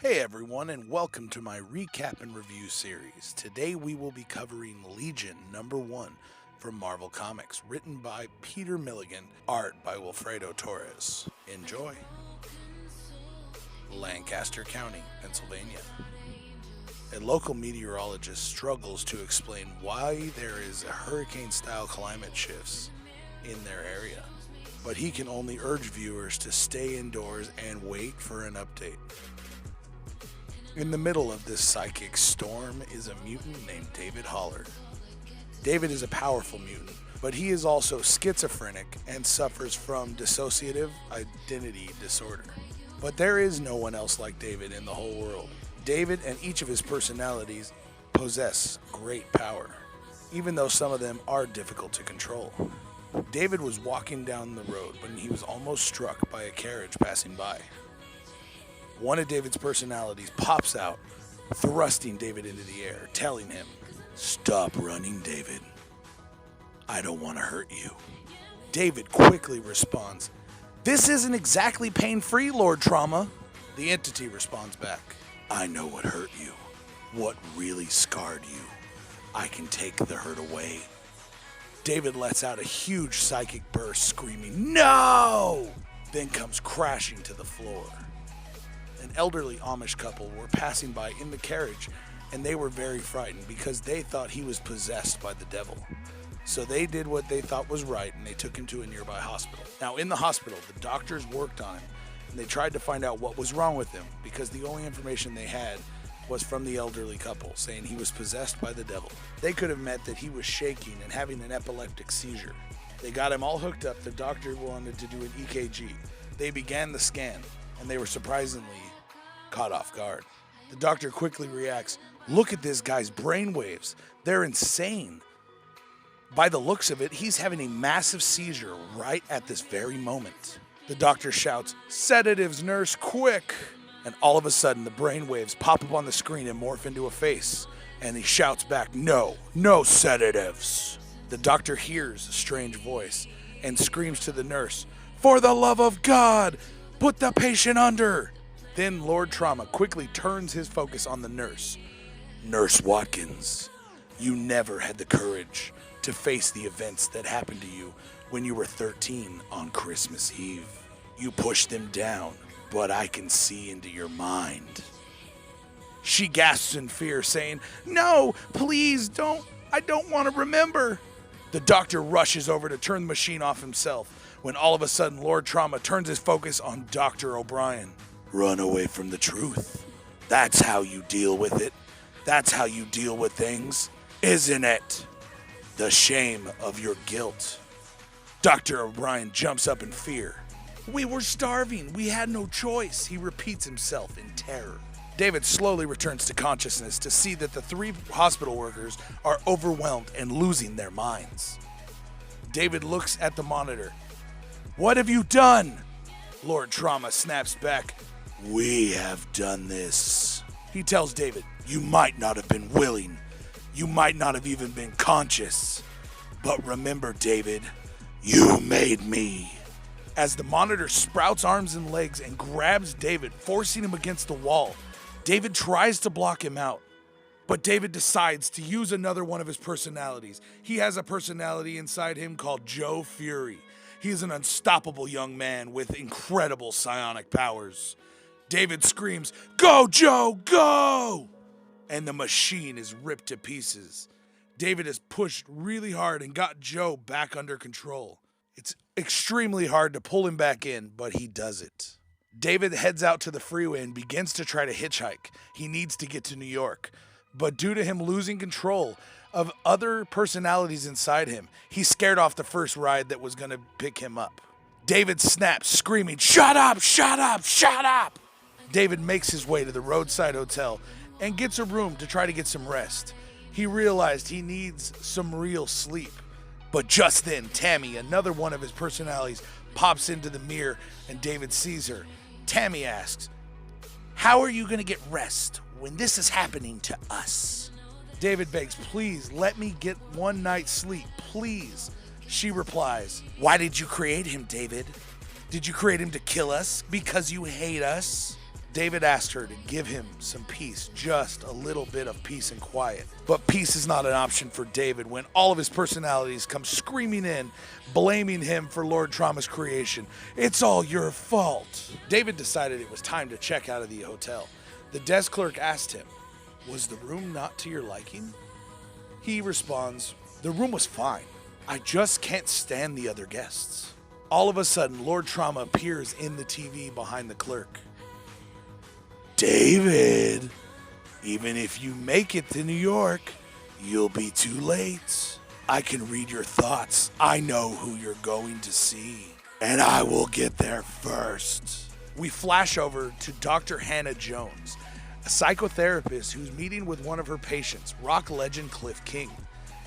Hey everyone, and welcome to my recap and review series. Today we will be covering Legion #1 from Marvel Comics, written by Peter Milligan, art by Wilfredo Torres. Enjoy. Lancaster County, Pennsylvania. A local meteorologist struggles to explain why there is a hurricane-style climate shifts in their area, but he can only urge viewers to stay indoors and wait for an update. In the middle of this psychic storm is a mutant named David Holler. David is a powerful mutant, but he is also schizophrenic and suffers from dissociative identity disorder. But there is no one else like David in the whole world. David and each of his personalities possess great power, even though some of them are difficult to control. David was walking down the road when he was almost struck by a carriage passing by. One of David's personalities pops out, thrusting David into the air, telling him, "Stop running, David. I don't want to hurt you." David quickly responds, "This isn't exactly pain-free, Lord Trauma." The entity responds back, "I know what hurt you, what really scarred you. I can take the hurt away." David lets out a huge psychic burst, screaming, "No!" then comes crashing to the floor. An elderly Amish couple were passing by in the carriage, and they were very frightened because they thought he was possessed by the devil. So they did what they thought was right, and they took him to a nearby hospital. Now, in the hospital, the doctors worked on him, and they tried to find out what was wrong with him because the only information they had was from the elderly couple, saying he was possessed by the devil. They could have meant that he was shaking and having an epileptic seizure. They got him all hooked up. The doctor wanted to do an EKG. They began the scan, and they were surprisingly caught off guard. The doctor quickly reacts, "Look at this guy's brainwaves. They're insane. By the looks of it, he's having a massive seizure right at this very moment." The doctor shouts, "Sedatives, nurse, quick!" And all of a sudden, the brainwaves pop up on the screen and morph into a face. And he shouts back, "No, no sedatives." The doctor hears a strange voice and screams to the nurse, "For the love of God, put the patient under." Then Lord Trauma quickly turns his focus on the nurse. "Nurse Watkins, you never had the courage to face the events that happened to you when you were 13 on Christmas Eve. You pushed them down, but I can see into your mind." She gasps in fear, saying, "No, please don't. I don't want to remember." The doctor rushes over to turn the machine off himself, when all of a sudden Lord Trauma turns his focus on Dr. O'Brien. "Run away from the truth. That's how you deal with it. That's how you deal with things, isn't it? The shame of your guilt." Dr. O'Brien jumps up in fear. "We were starving. We had no choice," he repeats himself in terror. David slowly returns to consciousness to see that the three hospital workers are overwhelmed and losing their minds. David looks at the monitor. "What have you done?" Lord Trauma snaps back, "We have done this." He tells David, "You might not have been willing. You might not have even been conscious. But remember, David, you made me." As the monitor sprouts arms and legs and grabs David, forcing him against the wall, David tries to block him out. But David decides to use another one of his personalities. He has a personality inside him called Joe Fury. He is an unstoppable young man with incredible psionic powers. David screams, "Go, Joe, go!" And the machine is ripped to pieces. David has pushed really hard and got Joe back under control. It's extremely hard to pull him back in, but he does it. David heads out to the freeway and begins to try to hitchhike. He needs to get to New York. But due to him losing control of other personalities inside him, he scared off the first ride that was going to pick him up. David snaps, screaming, "Shut up, shut up, shut up!" David makes his way to the roadside hotel and gets a room to try to get some rest. He realized he needs some real sleep. But just then, Tammy, another one of his personalities, pops into the mirror and David sees her. Tammy asks, "How are you going to get rest when this is happening to us?" David begs, "Please, let me get one night's sleep, please." She replies, "Why did you create him, David? Did you create him to kill us because you hate us?" David asked her to give him some peace, just a little bit of peace and quiet. But peace is not an option for David when all of his personalities come screaming in, blaming him for Lord Trauma's creation. It's all your fault. David decided it was time to check out of the hotel. The desk clerk asked him, "Was the room not to your liking?" He responds, "The room was fine. I just can't stand the other guests." All of a sudden, Lord Trauma appears in the TV behind the clerk. "David, even if you make it to New York, you'll be too late. I can read your thoughts. I know who you're going to see, and I will get there first." We flash over to Dr. Hannah Jones, a psychotherapist who's meeting with one of her patients, rock legend Cliff King,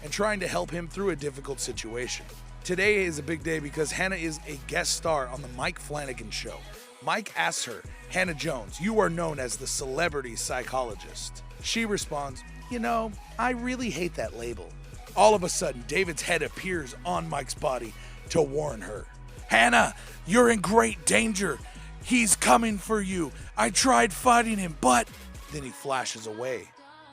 and trying to help him through a difficult situation. Today is a big day because Hannah is a guest star on the Mike Flanagan Show. Mike asks her, "Hannah Jones, you are known as the celebrity psychologist." She responds, "You know, I really hate that label." All of a sudden, David's head appears on Mike's body to warn her. "Hannah, you're in great danger. He's coming for you. I tried fighting him, but..." Then he flashes away.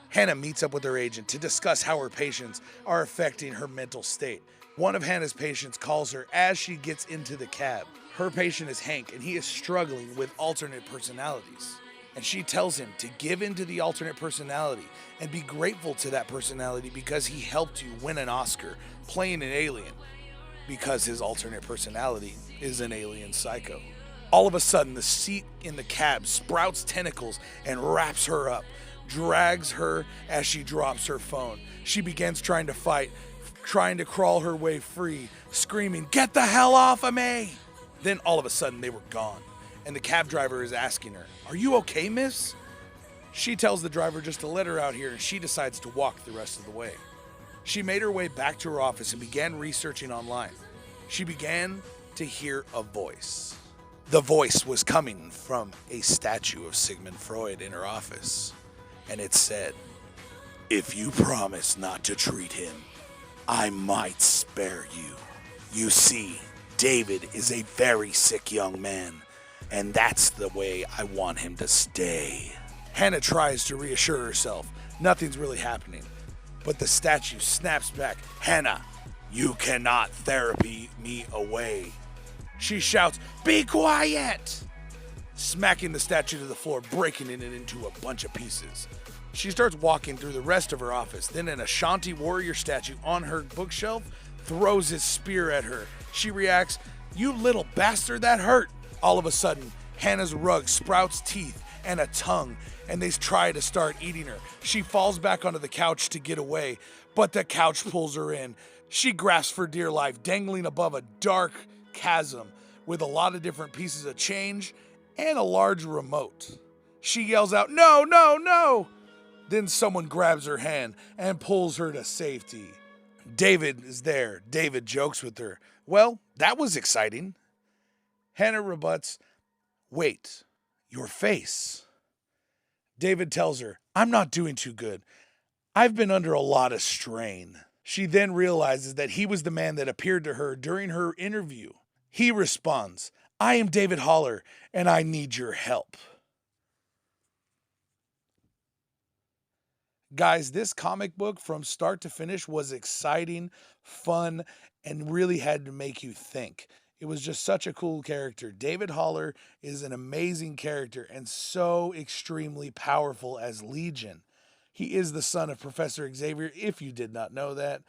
Hannah meets up with her agent to discuss how her patients are affecting her mental state. One of Hannah's patients calls her as she gets into the cab. Her patient is Hank, and he is struggling with alternate personalities. And she tells him to give in to the alternate personality and be grateful to that personality because he helped you win an Oscar playing an alien, because his alternate personality is an alien psycho. All of a sudden, the seat in the cab sprouts tentacles and wraps her up, drags her as she drops her phone. She begins trying to fight, trying to crawl her way free, screaming, "Get the hell off of me!" Then all of a sudden they were gone, and the cab driver is asking her, "Are you okay, miss?" She tells the driver just to let her out here, and she decides to walk the rest of the way. She made her way back to her office and began researching online. She began to hear a voice. The voice was coming from a statue of Sigmund Freud in her office, and it said, "If you promise not to treat him, I might spare you. You see, David is a very sick young man, and that's the way I want him to stay." Hannah tries to reassure herself. Nothing's really happening. But the statue snaps back, "Hannah, you cannot therapy me away." She shouts, "Be quiet!" smacking the statue to the floor, breaking it into a bunch of pieces. She starts walking through the rest of her office. Then an Ashanti warrior statue on her bookshelf throws his spear at her. She reacts, "You little bastard, that hurt." All of a sudden, Hannah's rug sprouts teeth and a tongue, and they try to start eating her. She falls back onto the couch to get away, but the couch pulls her in. She grasps for dear life, dangling above a dark chasm with a lot of different pieces of change and a large remote. She yells out, "No, no, no!" Then someone grabs her hand and pulls her to safety. David is there. David jokes with her. "Well, that was exciting." Hannah rebuts, "Wait, your face." David tells her, "I'm not doing too good. I've been under a lot of strain." She then realizes that he was the man that appeared to her during her interview. He responds, "I am David Haller, and I need your help." Guys, this comic book from start to finish was exciting, fun, and really had to make you think. It was just such a cool character. David Haller is an amazing character and so extremely powerful as Legion. He is the son of Professor Xavier, if you did not know that.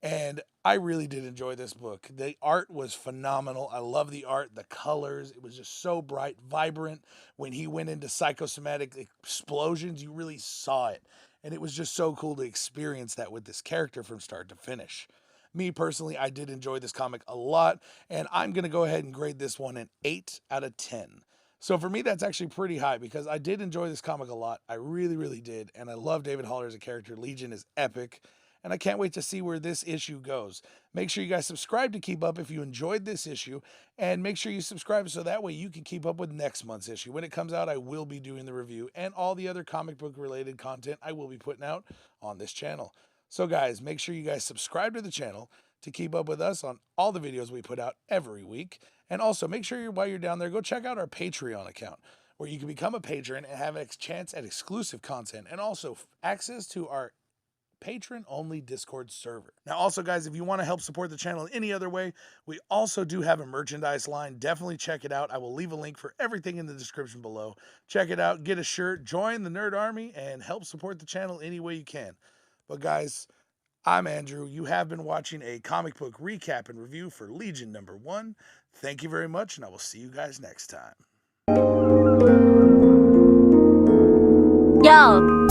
And I really did enjoy this book. The art was phenomenal. I love the art, the colors. It was just so bright, vibrant. When he went into psychosomatic explosions, you really saw it. And it was just so cool to experience that with this character from start to finish. Me personally, I did enjoy this comic a lot, and I'm going to go ahead and grade this one an 8 out of 10. So for me, that's actually pretty high because I did enjoy this comic a lot. I really, really did. And I love David Haller as a character. Legion is epic. And I can't wait to see where this issue goes. Make sure you guys subscribe to keep up if you enjoyed this issue. And make sure you subscribe so that way you can keep up with next month's issue. When it comes out, I will be doing the review. And all the other comic book related content I will be putting out on this channel. So guys, make sure you guys subscribe to the channel to keep up with us on all the videos we put out every week. And also make sure while you're down there, go check out our Patreon account, where you can become a patron and have a chance at exclusive content and also access to our patron-only Discord server. Now, also, guys, if you want to help support the channel in any other way, we also do have a merchandise line. Definitely check it out. I will leave a link for everything in the description below. Check it out, get a shirt, join the Nerd Army, and help support the channel any way you can. But, guys, I'm Andrew. You have been watching a comic book recap and review for Legion #1. Thank you very much, and I will see you guys next time. Yo.